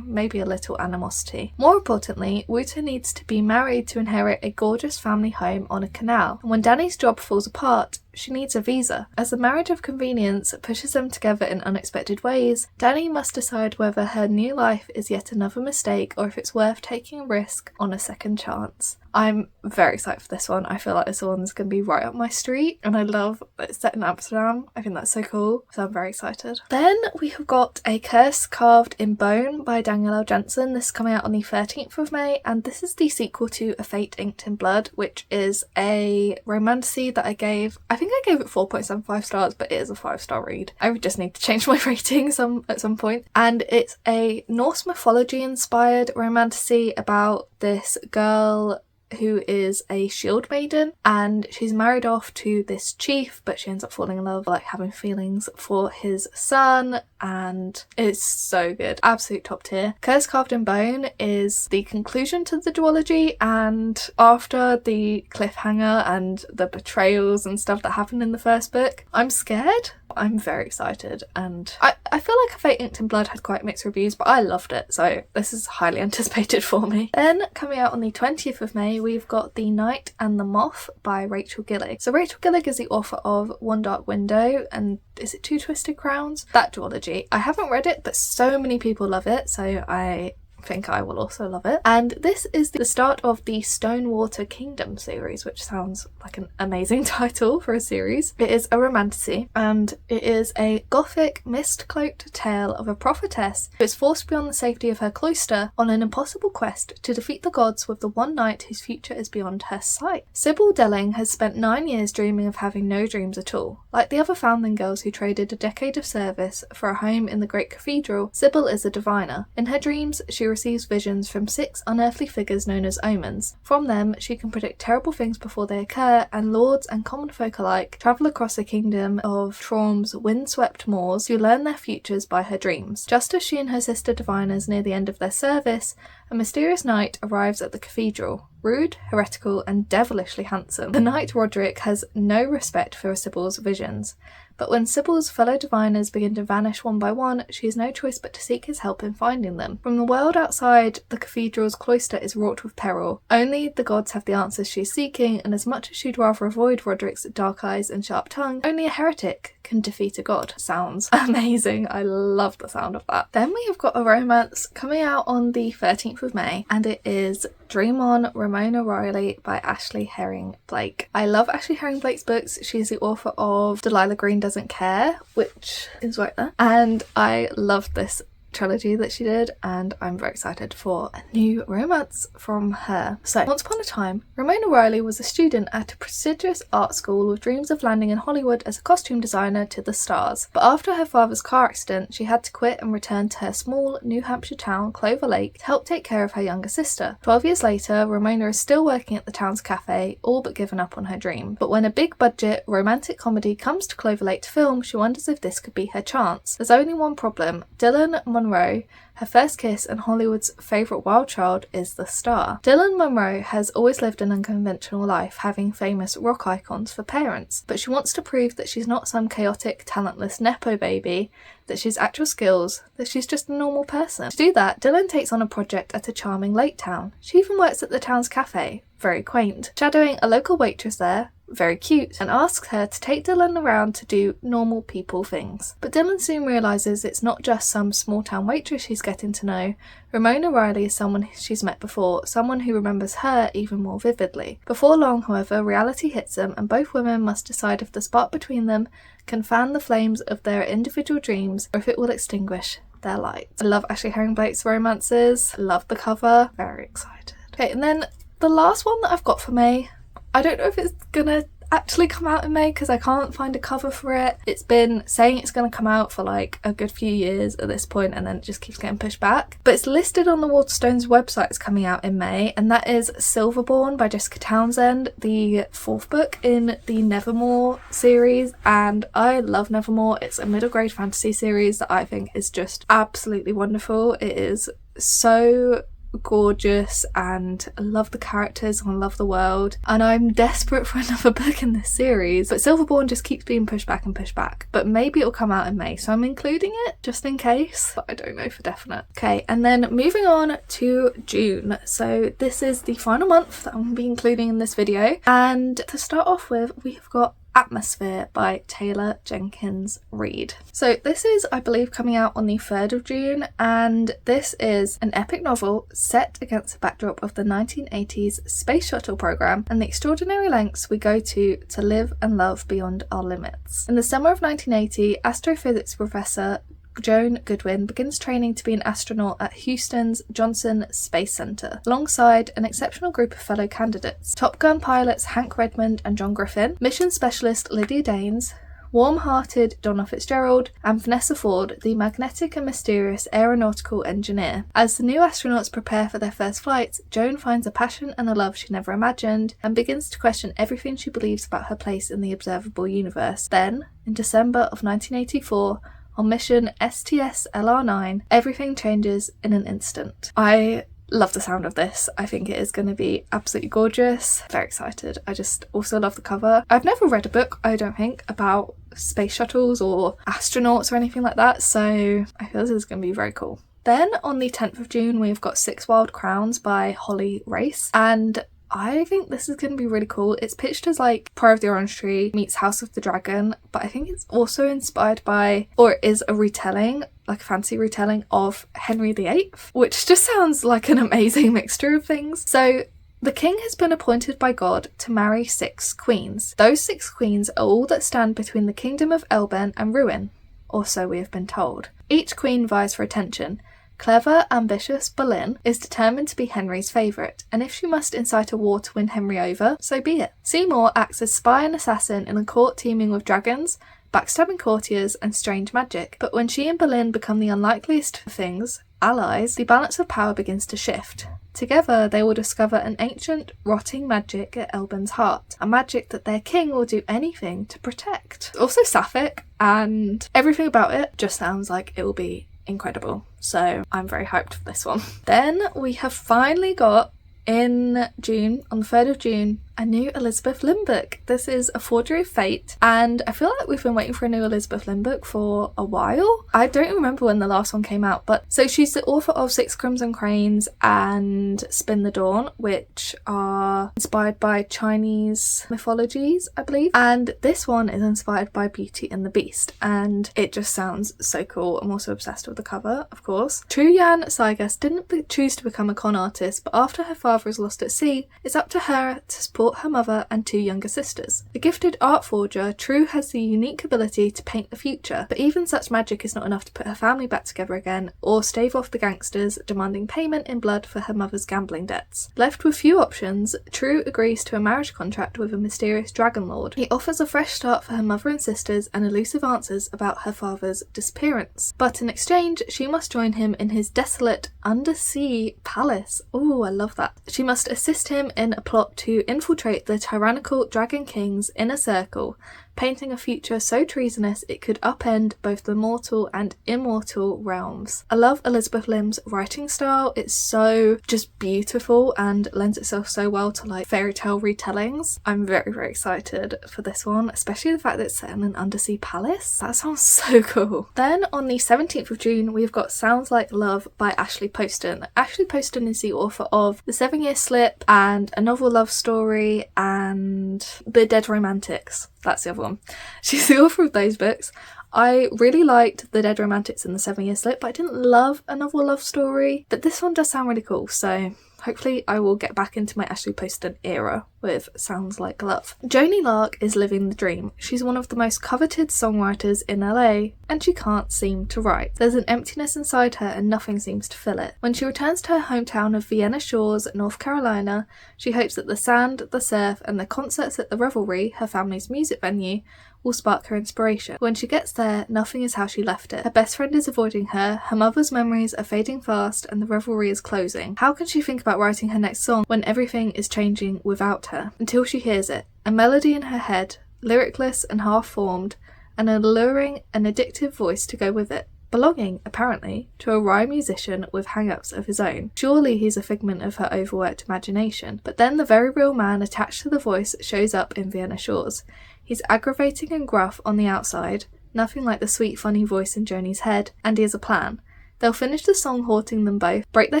maybe a little animosity. More importantly, Wouter needs to be married to inherit a gorgeous family home on a canal. And when Danny's job falls apart, she needs a visa. As the marriage of convenience pushes them together in unexpected ways, Danny must decide whether her new life is yet another mistake or if it's worth taking a risk on a second chance. I'm very excited for this one. I feel like this one's going to be right up my street, and I love that it's set in Amsterdam. I think that's so cool, so I'm very excited. Then we have got A Curse Carved in Bone by Danielle L. Jensen. This is coming out on the 13th of May, and this is the sequel to A Fate Inked in Blood, which is a romantasy that I think I gave it 4.75 stars, but it is a 5-star read. I would just need to change my rating at some point. And it's a Norse mythology inspired romantasy about this girl who is a shield maiden, and she's married off to this chief, but she ends up falling in love, like having feelings for his son, and it's so good. Absolute top tier. Curse Carved in Bone is the conclusion to the duology, and after the cliffhanger and the betrayals and stuff that happened in the first book, I'm scared. I'm very excited, and I feel like A Fate Inked in Blood had quite mixed reviews, but I loved it, so this is highly anticipated for me. Then, coming out on the 20th of May, we've got The Night and the Moth by Rachel Gillig. So Rachel Gillig is the author of One Dark Window, and is it Two Twisted Crowns? That duology. I haven't read it, but so many people love it, so I think I will also love it. And this is the start of the Stonewater Kingdom series, which sounds like an amazing title for a series. It is a romantasy, and it is a gothic, mist-cloaked tale of a prophetess who is forced beyond the safety of her cloister on an impossible quest to defeat the gods with the one knight whose future is beyond her sight. Sybil Delling has spent 9 years dreaming of having no dreams at all. Like the other foundling girls who traded a decade of service for a home in the great cathedral, Sybil is a diviner. In her dreams, she receives visions from 6 unearthly figures known as omens. From them, she can predict terrible things before they occur, and lords and common folk alike travel across the kingdom of Traum's windswept moors to learn their futures by her dreams. Just as she and her sister diviners near the end of their service, a mysterious knight arrives at the cathedral. Rude, heretical, and devilishly handsome, the knight Roderick has no respect for Sybil's visions. But when Sybil's fellow diviners begin to vanish one by one, she has no choice but to seek his help in finding them. From the world outside, the cathedral's cloister is wrought with peril. Only the gods have the answers she's seeking, and as much as she'd rather avoid Roderick's dark eyes and sharp tongue, only a heretic can defeat a god. Sounds amazing. I love the sound of that. Then we have got a romance coming out on the 13th of May, and it is Dream On, Ramona Riley by Ashley Herring Blake. I love Ashley Herring Blake's books. She's the author of Delilah Green Doesn't Care, which is right there. And I love this trilogy that she did, and I'm very excited for a new romance from her. So, once upon a time, Ramona Riley was a student at a prestigious art school with dreams of landing in Hollywood as a costume designer to the stars. But after her father's car accident, she had to quit and return to her small New Hampshire town, Clover Lake, to help take care of her younger sister. 12 years later, Ramona is still working at the town's cafe, all but given up on her dream. But when a big-budget romantic comedy comes to Clover Lake to film, she wonders if this could be her chance. There's only one problem. Dylan Monroe, her first kiss and Hollywood's favourite wild child, is the star. Dylan Monroe has always lived an unconventional life, having famous rock icons for parents, but she wants to prove that she's not some chaotic, talentless nepo baby, that she's actual skills, that she's just a normal person. To do that, Dylan takes on a project at a charming lake town. She even works at the town's cafe, very quaint, shadowing a local waitress there, very cute and asks her to take Dylan around to do normal people things. But Dylan soon realises it's not just some small town waitress she's getting to know. Ramona Riley is someone she's met before, someone who remembers her even more vividly. Before long, however, reality hits them and both women must decide if the spark between them can fan the flames of their individual dreams or if it will extinguish their light. I love Ashley Herring Blake's romances, I love the cover, very excited. Okay, and then the last one that I've got for May, I don't know if it's gonna actually come out in May because I can't find a cover for it. It's been saying it's going to come out for like a good few years at this point, and then it just keeps getting pushed back. But it's listed on the Waterstones website as coming out in May, and that is Silverborn by Jessica Townsend, the 4th book in the Nevermore series. And I love Nevermore. It's a middle grade fantasy series that I think is just absolutely wonderful. It is so gorgeous and I love the characters and I love the world, and I'm desperate for another book in this series, but Silverborn just keeps being pushed back and pushed back. But maybe it'll come out in May, so I'm including it just in case, but I don't know for definite. Okay, and then moving on to June. So this is the final month that I'm going to be including in this video, and to start off with we have got Atmosphere by Taylor Jenkins Reid. So this is, I believe, coming out on the 3rd of June, and this is an epic novel set against the backdrop of the 1980s space shuttle program and the extraordinary lengths we go to live and love beyond our limits. In the summer of 1980, astrophysics professor Joan Goodwin begins training to be an astronaut at Houston's Johnson Space Center, alongside an exceptional group of fellow candidates: Top Gun pilots Hank Redmond and John Griffin, mission specialist Lydia Danes, warm-hearted Donna Fitzgerald, and Vanessa Ford, the magnetic and mysterious aeronautical engineer. As the new astronauts prepare for their first flights, Joan finds a passion and a love she never imagined, and begins to question everything she believes about her place in the observable universe. Then, in December of 1984, on mission STS-LR9, everything changes in an instant. I love the sound of this. I think it is going to be absolutely gorgeous. Very excited. I just also love the cover. I've never read a book, I don't think, about space shuttles or astronauts or anything like that, so I feel this is going to be very cool. Then on the 10th of June, we've got Six Wild Crowns by Holly Race, and I think this is going to be really cool. It's pitched as like Pride of the Orange Tree meets House of the Dragon, but I think it's also inspired by, or is a retelling, like a fancy retelling of Henry VIII, which just sounds like an amazing mixture of things. So the king has been appointed by God to marry 6 queens. Those 6 queens are all that stand between the kingdom of Elben and ruin, or so we have been told. Each queen vies for attention. Clever, ambitious Boleyn is determined to be Henry's favourite, and if she must incite a war to win Henry over, so be it. Seymour acts as spy and assassin in a court teeming with dragons, backstabbing courtiers, and strange magic. But when she and Boleyn become the unlikeliest of things, allies, the balance of power begins to shift. Together, they will discover an ancient, rotting magic at Elben's heart, a magic that their king will do anything to protect. Also sapphic, and everything about it just sounds like it will be incredible, so I'm very hyped for this one. Then we have finally got, in June, on the 3rd of June, a new Elizabeth Lynn book. This is A Forgery of Fate, and I feel like we've been waiting for a new Elizabeth Lynn book for a while. I don't remember when the last one came out, but so she's the author of Six Crimson Cranes and Spin the Dawn, which are inspired by Chinese mythologies, I believe, and this one is inspired by Beauty and the Beast, and it just sounds so cool. I'm also obsessed with the cover, of course. Truyan Saigas didn't choose to become a con artist, but after her father is lost at sea, it's up to her to support her mother and 2 younger sisters. A gifted art forger, True has the unique ability to paint the future, but even such magic is not enough to put her family back together again or stave off the gangsters demanding payment in blood for her mother's gambling debts. Left with few options, True agrees to a marriage contract with a mysterious dragon lord. He offers a fresh start for her mother and sisters and elusive answers about her father's disappearance. But in exchange, she must join him in his desolate undersea palace. Oh, I love that. She must assist him in a plot to infiltrate the tyrannical Dragon King's inner circle, painting a future so treasonous it could upend both the mortal and immortal realms. I love Elizabeth Lim's writing style. It's so just beautiful and lends itself so well to like fairy tale retellings. I'm very, very excited for this one, especially the fact that it's set in an undersea palace. That sounds so cool. Then on the 17th of June, we've got Sounds Like Love by Ashley Poston. Ashley Poston is the author of The 7 Year Slip and A Novel Love Story and The Dead Romantics. That's the other one. She's the author of those books. I really liked The Dead Romantics and The 7 Year Slip, but I didn't love A Novel Love Story. But this one does sound really cool, so hopefully I will get back into my Ashley Poston era with Sounds Like Love. Joni Lark is living the dream. She's one of the most coveted songwriters in LA, and she can't seem to write. There's an emptiness inside her and nothing seems to fill it. When she returns to her hometown of Vienna Shores, North Carolina, she hopes that the sand, the surf, and the concerts at the Revelry, her family's music venue, will spark her inspiration. When she gets there, nothing is how she left it. Her best friend is avoiding her, her mother's memories are fading fast, and the Revelry is closing. How can she think about writing her next song when everything is changing without her? Until she hears it. A melody in her head, lyricless and half-formed, and an alluring and addictive voice to go with it. Belonging, apparently, to a wry musician with hang-ups of his own. Surely he's a figment of her overworked imagination. But then the very real man attached to the voice shows up in Vienna Shores. He's aggravating and gruff on the outside, nothing like the sweet funny voice in Joni's head, and he has a plan. They'll finish the song haunting them both, break their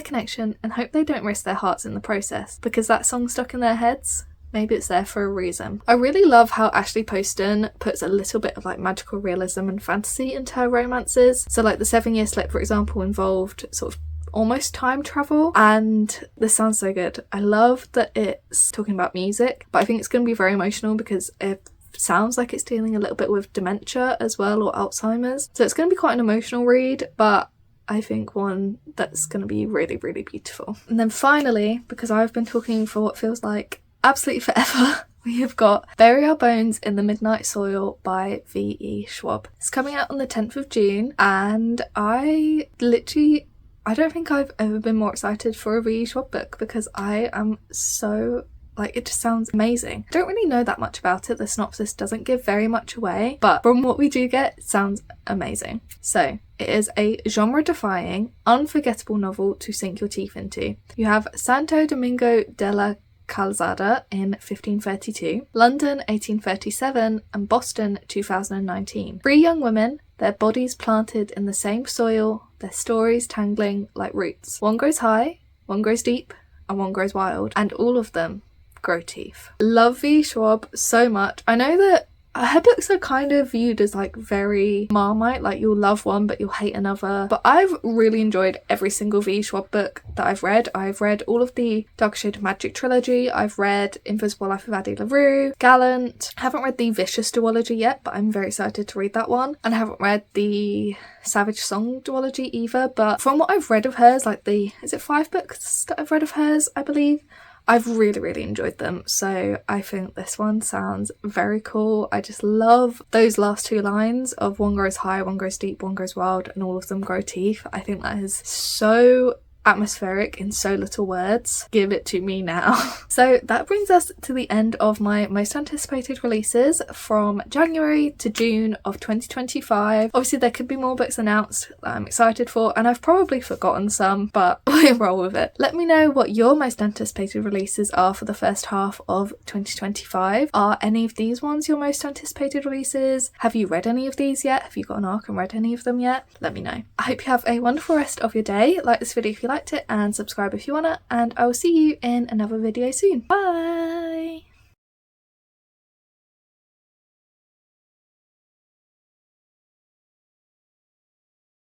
connection, and hope they don't risk their hearts in the process. Because that song's stuck in their heads? Maybe it's there for a reason. I really love how Ashley Poston puts a little bit of like magical realism and fantasy into her romances. So like The 7 Year Slip, for example, involved sort of almost time travel, and this sounds so good. I love that it's talking about music, but I think it's going to be very emotional because it sounds like it's dealing a little bit with dementia as well, or Alzheimer's. So it's going to be quite an emotional read, but I think one that's going to be really, really beautiful. And then finally, because I've been talking for what feels like absolutely forever, we have got Bury Our Bones in the Midnight Soil by V.E. Schwab. It's coming out on the 10th of June, and I don't think I've ever been more excited for a V.E. Schwab book because I am so it just sounds amazing. I don't really know that much about it. The synopsis doesn't give very much away, but from what we do get, it sounds amazing. So it is a genre-defying, unforgettable novel to sink your teeth into. You have Santo Domingo de la Calzada in 1532, London 1837, and Boston 2019. 3 young women, their bodies planted in the same soil, their stories tangling like roots. One grows high, one grows deep, and one grows wild, and all of them grow teeth. Love V. Schwab so much. I know that her books are kind of viewed as like very Marmite, like you'll love one but you'll hate another, but I've really enjoyed every single V. Schwab book that I've read. I've read all of the Dark Shade of Magic trilogy, I've read Invisible Life of Addie LaRue, Gallant. I haven't read the Vicious duology yet, but I'm very excited to read that one, and I haven't read the Savage Song duology either, but from what I've read of hers, like is it 5 books that I've read of hers, I believe, I've really, really enjoyed them. So I think this one sounds very cool. I just love those last 2 lines of one grows high, one grows deep, one grows wild, and all of them grow teeth. I think that is so atmospheric in so little words. Give it to me now. So that brings us to the end of my most anticipated releases from January to June of 2025. Obviously there could be more books announced that I'm excited for, and I've probably forgotten some, but we'll roll with it. Let me know what your most anticipated releases are for the first half of 2025. Are any of these ones your most anticipated releases? Have you read any of these yet? Have you got an arc and read any of them yet? Let me know. I hope you have a wonderful rest of your day. Like this video if you liked it, and subscribe if you wanna, and I will see you in another video soon. Bye!